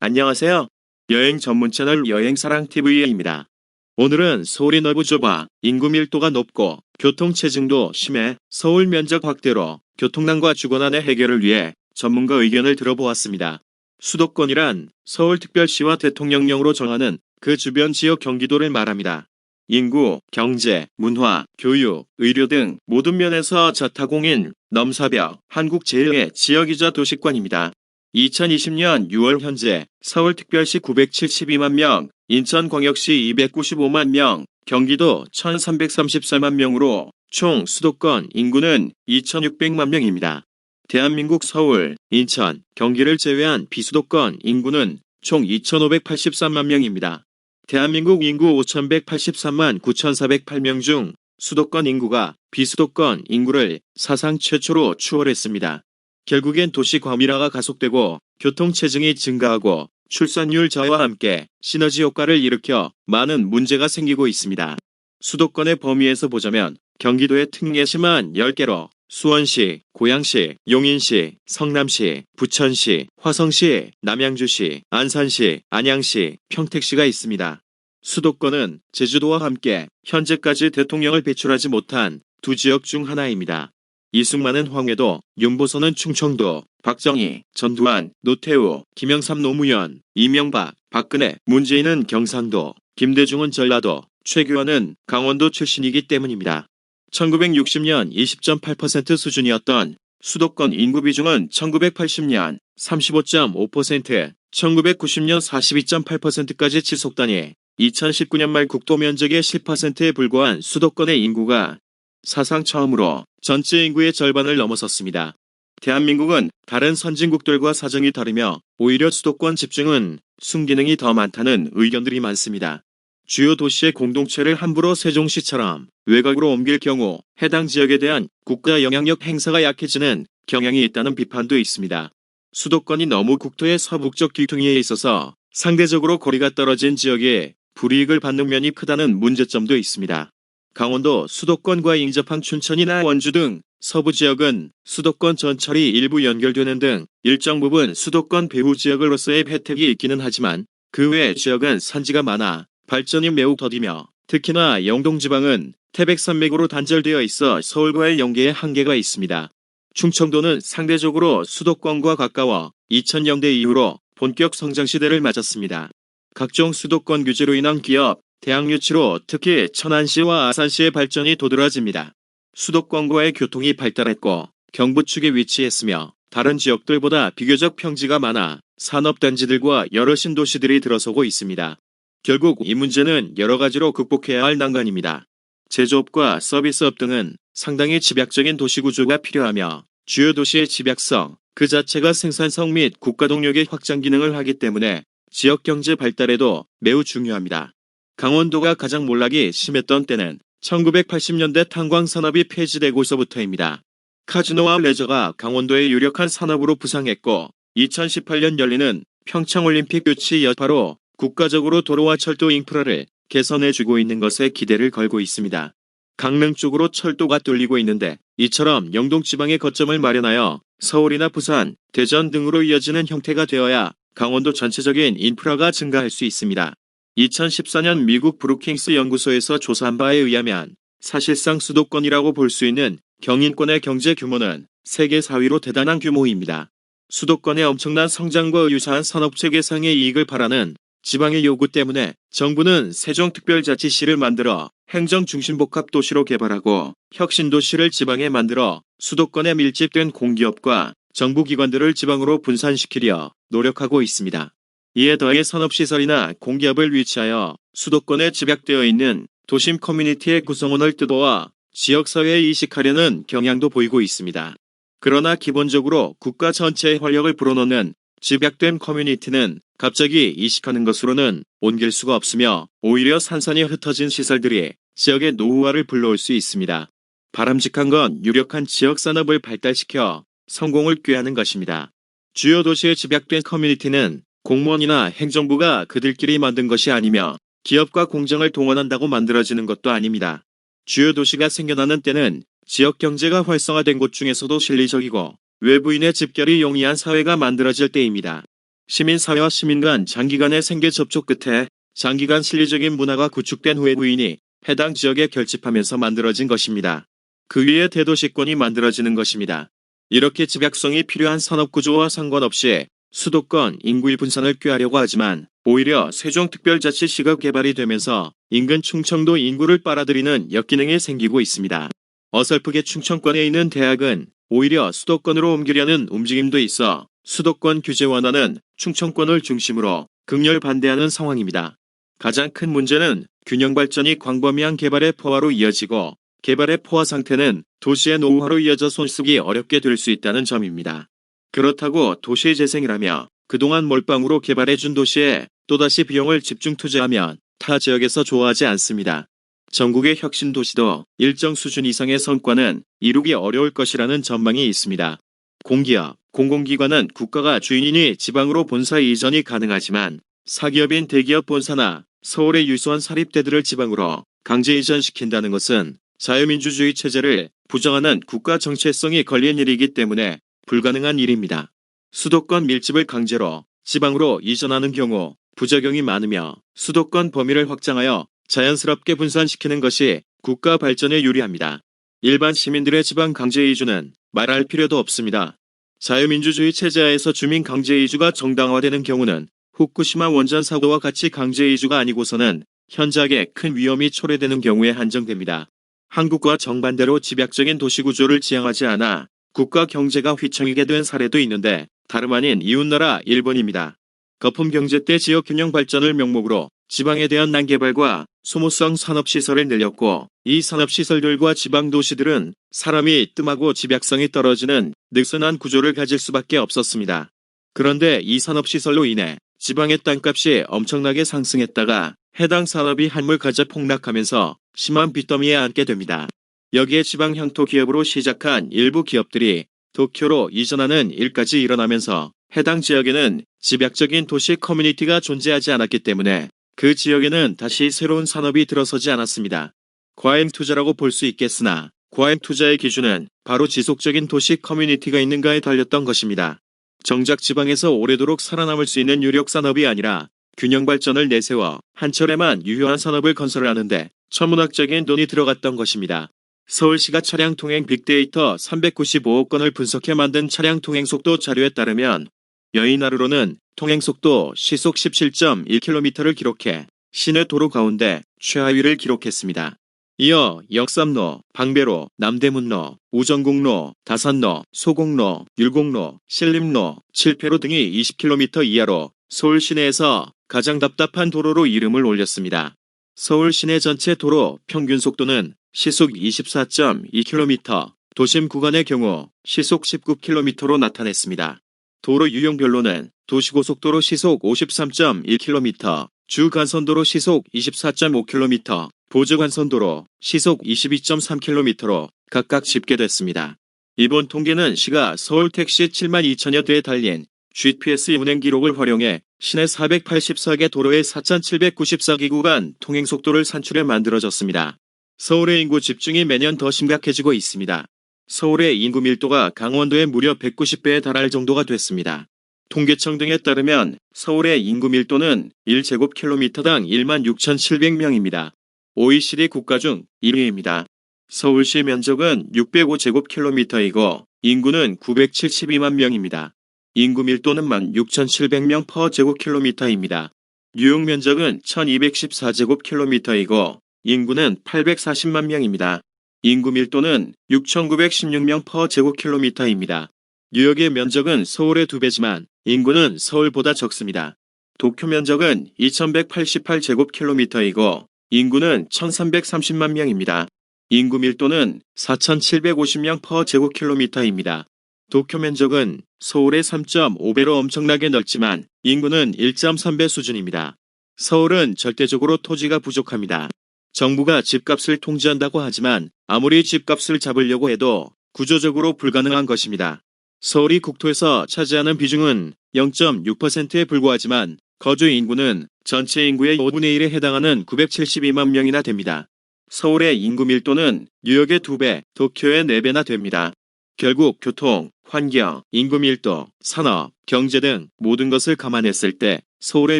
안녕하세요. 여행 전문 채널 여행사랑TV입니다. 오늘은 서울이 넓고 좁아 인구 밀도가 높고 교통체증도 심해 서울 면적 확대로 교통난과 주거난의 해결을 위해 전문가 의견을 들어보았습니다. 수도권이란 서울특별시와 대통령령으로 정하는 그 주변 지역 경기도를 말합니다. 인구, 경제, 문화, 교육, 의료 등 모든 면에서 자타공인, 넘사벽, 한국 제1의 지역이자 도시권입니다. 2020년 6월 현재 서울특별시 972만 명, 인천광역시 295만 명, 경기도 1334만 명으로 총 수도권 인구는 2600만 명입니다. 대한민국 서울, 인천, 경기를 제외한 비수도권 인구는 총 2583만 명입니다. 대한민국 인구 5183만 9408명 중 수도권 인구가 비수도권 인구를 사상 최초로 추월했습니다. 결국엔 도시 과밀화가 가속되고 교통체증이 증가하고 출산율 저하와 함께 시너지 효과를 일으켜 많은 문제가 생기고 있습니다. 수도권의 범위에서 보자면 경기도의 특례 심한 10개로 수원시, 고양시, 용인시, 성남시, 부천시, 화성시, 남양주시, 안산시, 안양시, 평택시가 있습니다. 수도권은 제주도와 함께 현재까지 대통령을 배출하지 못한 두 지역 중 하나입니다. 이승만은 황해도, 윤보선은 충청도, 박정희, 전두환, 노태우, 김영삼 노무현, 이명박, 박근혜, 문재인은 경상도, 김대중은 전라도, 최규환은 강원도 출신이기 때문입니다. 1960년 20.8% 수준이었던 수도권 인구 비중은 1980년 35.5%, 1990년 42.8%까지 지속되니 2019년 말 국토 면적의 10%에 불과한 수도권의 인구가 사상 처음으로 전체 인구의 절반을 넘어섰습니다. 대한민국은 다른 선진국들과 사정이 다르며 오히려 수도권 집중은 순기능이 더 많다는 의견들이 많습니다. 주요 도시의 공동체를 함부로 세종시처럼 외곽으로 옮길 경우 해당 지역에 대한 국가 영향력 행사가 약해지는 경향이 있다는 비판도 있습니다. 수도권이 너무 국토의 서북쪽 귀퉁이에 있어서 상대적으로 거리가 떨어진 지역에 불이익을 받는 면이 크다는 문제점도 있습니다. 강원도 수도권과 인접한 춘천이나 원주 등 서부 지역은 수도권 전철이 일부 연결되는 등 일정 부분 수도권 배후 지역으로서의 혜택이 있기는 하지만 그 외 지역은 산지가 많아 발전이 매우 더디며 특히나 영동지방은 태백산맥으로 단절되어 있어 서울과의 연계에 한계가 있습니다. 충청도는 상대적으로 수도권과 가까워 2000년대 이후로 본격 성장 시대를 맞았습니다. 각종 수도권 규제로 인한 기업, 대학 유치로 특히 천안시와 아산시의 발전이 도드라집니다. 수도권과의 교통이 발달했고 경부축에 위치했으며 다른 지역들보다 비교적 평지가 많아 산업단지들과 여러 신도시들이 들어서고 있습니다. 결국 이 문제는 여러 가지로 극복해야 할 난관입니다. 제조업과 서비스업 등은 상당히 집약적인 도시구조가 필요하며 주요 도시의 집약성, 그 자체가 생산성 및 국가동력의 확장 기능을 하기 때문에 지역경제 발달에도 매우 중요합니다. 강원도가 가장 몰락이 심했던 때는 1980년대 탄광산업이 폐지되고서부터입니다. 카지노와 레저가 강원도의 유력한 산업으로 부상했고 2018년 열리는 평창올림픽 유치 여파로 국가적으로 도로와 철도 인프라를 개선해주고 있는 것에 기대를 걸고 있습니다. 강릉 쪽으로 철도가 뚫리고 있는데 이처럼 영동지방의 거점을 마련하여 서울이나 부산, 대전 등으로 이어지는 형태가 되어야 강원도 전체적인 인프라가 증가할 수 있습니다. 2014년 미국 브루킹스 연구소에서 조사한 바에 의하면 사실상 수도권이라고 볼 수 있는 경인권의 경제 규모는 세계 4위로 대단한 규모입니다. 수도권의 엄청난 성장과 유사한 산업체 개성의 이익을 바라는 지방의 요구 때문에 정부는 세종특별자치시를 만들어 행정중심복합도시로 개발하고 혁신도시를 지방에 만들어 수도권에 밀집된 공기업과 정부기관들을 지방으로 분산시키려 노력하고 있습니다. 이에 더해 산업시설이나 공기업을 위치하여 수도권에 집약되어 있는 도심 커뮤니티의 구성원을 뜯어와 지역사회에 이식하려는 경향도 보이고 있습니다. 그러나 기본적으로 국가 전체의 활력을 불어넣는 집약된 커뮤니티는 갑자기 이식하는 것으로는 옮길 수가 없으며 오히려 산산이 흩어진 시설들이 지역의 노후화를 불러올 수 있습니다. 바람직한 건 유력한 지역산업을 발달시켜 성공을 꾀하는 것입니다. 주요 도시에 집약된 커뮤니티는 공무원이나 행정부가 그들끼리 만든 것이 아니며 기업과 공장을 동원한다고 만들어지는 것도 아닙니다. 주요 도시가 생겨나는 때는 지역 경제가 활성화된 곳 중에서도 실리적이고 외부인의 집결이 용이한 사회가 만들어질 때입니다. 시민사회와 시민 간 장기간의 생계 접촉 끝에 장기간 실리적인 문화가 구축된 후에 부인이 해당 지역에 결집하면서 만들어진 것입니다. 그 위에 대도시권이 만들어지는 것입니다. 이렇게 집약성이 필요한 산업구조와 상관없이 수도권 인구의 분산을 꾀하려고 하지만 오히려 세종특별자치시가 개발이 되면서 인근 충청도 인구를 빨아들이는 역기능이 생기고 있습니다. 어설프게 충청권에 있는 대학은 오히려 수도권으로 옮기려는 움직임도 있어 수도권 규제 완화는 충청권을 중심으로 극렬 반대하는 상황입니다. 가장 큰 문제는 균형 발전이 광범위한 개발의 포화로 이어지고 개발의 포화 상태는 도시의 노후화로 이어져 손쓰기 어렵게 될 수 있다는 점입니다. 그렇다고 도시 재생이라며 그동안 몰빵으로 개발해준 도시에 또다시 비용을 집중 투자하면 타 지역에서 좋아하지 않습니다. 전국의 혁신 도시도 일정 수준 이상의 성과는 이루기 어려울 것이라는 전망이 있습니다. 공기업, 공공기관은 국가가 주인이니 지방으로 본사 이전이 가능하지만 사기업인 대기업 본사나 서울의 유수한 사립대들을 지방으로 강제 이전시킨다는 것은 자유민주주의 체제를 부정하는 국가 정체성이 걸린 일이기 때문에 불가능한 일입니다. 수도권 밀집을 강제로 지방으로 이전하는 경우 부작용이 많으며 수도권 범위를 확장하여 자연스럽게 분산시키는 것이 국가 발전에 유리합니다. 일반 시민들의 지방 강제 이주는 말할 필요도 없습니다. 자유민주주의 체제하에서 주민 강제 이주가 정당화되는 경우는 후쿠시마 원전 사고와 같이 강제 이주가 아니고서는 현저하게 큰 위험이 초래되는 경우에 한정됩니다. 한국과 정반대로 집약적인 도시구조를 지향하지 않아 국가 경제가 휘청이게 된 사례도 있는데 다름 아닌 이웃나라 일본입니다. 거품경제 때 지역균형 발전을 명목으로 지방에 대한 난개발과 소모성 산업시설을 늘렸고 이 산업시설들과 지방도시들은 사람이 뜸하고 집약성이 떨어지는 느슨한 구조를 가질 수밖에 없었습니다. 그런데 이 산업시설로 인해 지방의 땅값이 엄청나게 상승했다가 해당 산업이 한물가자 폭락하면서 심한 빚더미에 앉게 됩니다. 여기에 지방 향토 기업으로 시작한 일부 기업들이 도쿄로 이전하는 일까지 일어나면서 해당 지역에는 집약적인 도시 커뮤니티가 존재하지 않았기 때문에 그 지역에는 다시 새로운 산업이 들어서지 않았습니다. 과잉 투자라고 볼 수 있겠으나 과잉 투자의 기준은 바로 지속적인 도시 커뮤니티가 있는가에 달렸던 것입니다. 정작 지방에서 오래도록 살아남을 수 있는 유력 산업이 아니라 균형 발전을 내세워 한철에만 유효한 산업을 건설하는데 천문학적인 돈이 들어갔던 것입니다. 서울시가 차량 통행 빅데이터 395억 건을 분석해 만든 차량 통행 속도 자료에 따르면 여인 하루로는 통행 속도 시속 17.1km를 기록해 시내 도로 가운데 최하위를 기록했습니다. 이어 역삼로, 방배로, 남대문로, 우정국로, 다산로, 소곡로, 율곡로, 신림로, 칠패로 등이 20km 이하로 서울 시내에서 가장 답답한 도로로 이름을 올렸습니다. 서울 시내 전체 도로 평균 속도는 시속 24.2km, 도심 구간의 경우 시속 19km로 나타냈습니다. 도로 유형별로는 도시고속도로 시속 53.1km, 주간선도로 시속 24.5km, 보조간선도로 시속 22.3km로 각각 집계됐습니다. 이번 통계는 시가 서울 택시 7만 2천여 대에 달린 GPS 운행 기록을 활용해 시내 484개 도로의 4,794개 구간 통행속도를 산출해 만들어졌습니다. 서울의 인구 집중이 매년 더 심각해지고 있습니다. 서울의 인구 밀도가 강원도의 무려 190배에 달할 정도가 됐습니다. 통계청 등에 따르면 서울의 인구 밀도는 1제곱킬로미터당 16,700명입니다. OECD 국가 중 1위입니다. 서울시 면적은 605제곱킬로미터이고 인구는 972만 명입니다. 인구 밀도는 16,700명 퍼 제곱킬로미터입니다. 유역 면적은 1,214제곱킬로미터이고 인구는 840만 명입니다. 인구 밀도는 6,916명 퍼 제곱킬로미터입니다. 뉴욕의 면적은 서울의 2배지만 인구는 서울보다 적습니다. 도쿄 면적은 2,188제곱킬로미터이고 인구는 1,330만 명입니다. 인구 밀도는 4,750명 퍼 제곱킬로미터입니다. 도쿄 면적은 서울의 3.5배로 엄청나게 넓지만 인구는 1.3배 수준입니다. 서울은 절대적으로 토지가 부족합니다. 정부가 집값을 통제한다고 하지만 아무리 집값을 잡으려고 해도 구조적으로 불가능한 것입니다. 서울이 국토에서 차지하는 비중은 0.6%에 불과하지만 거주 인구는 전체 인구의 5분의 1에 해당하는 972만 명이나 됩니다. 서울의 인구 밀도는 뉴욕의 2배, 도쿄의 4배나 됩니다. 결국 교통, 환경, 인구 밀도, 산업, 경제 등 모든 것을 감안했을 때 서울의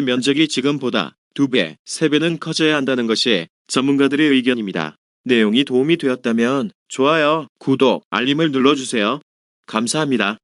면적이 지금보다 2배, 3배는 커져야 한다는 것이 전문가들의 의견입니다. 내용이 도움이 되었다면 좋아요, 구독, 알림을 눌러주세요. 감사합니다.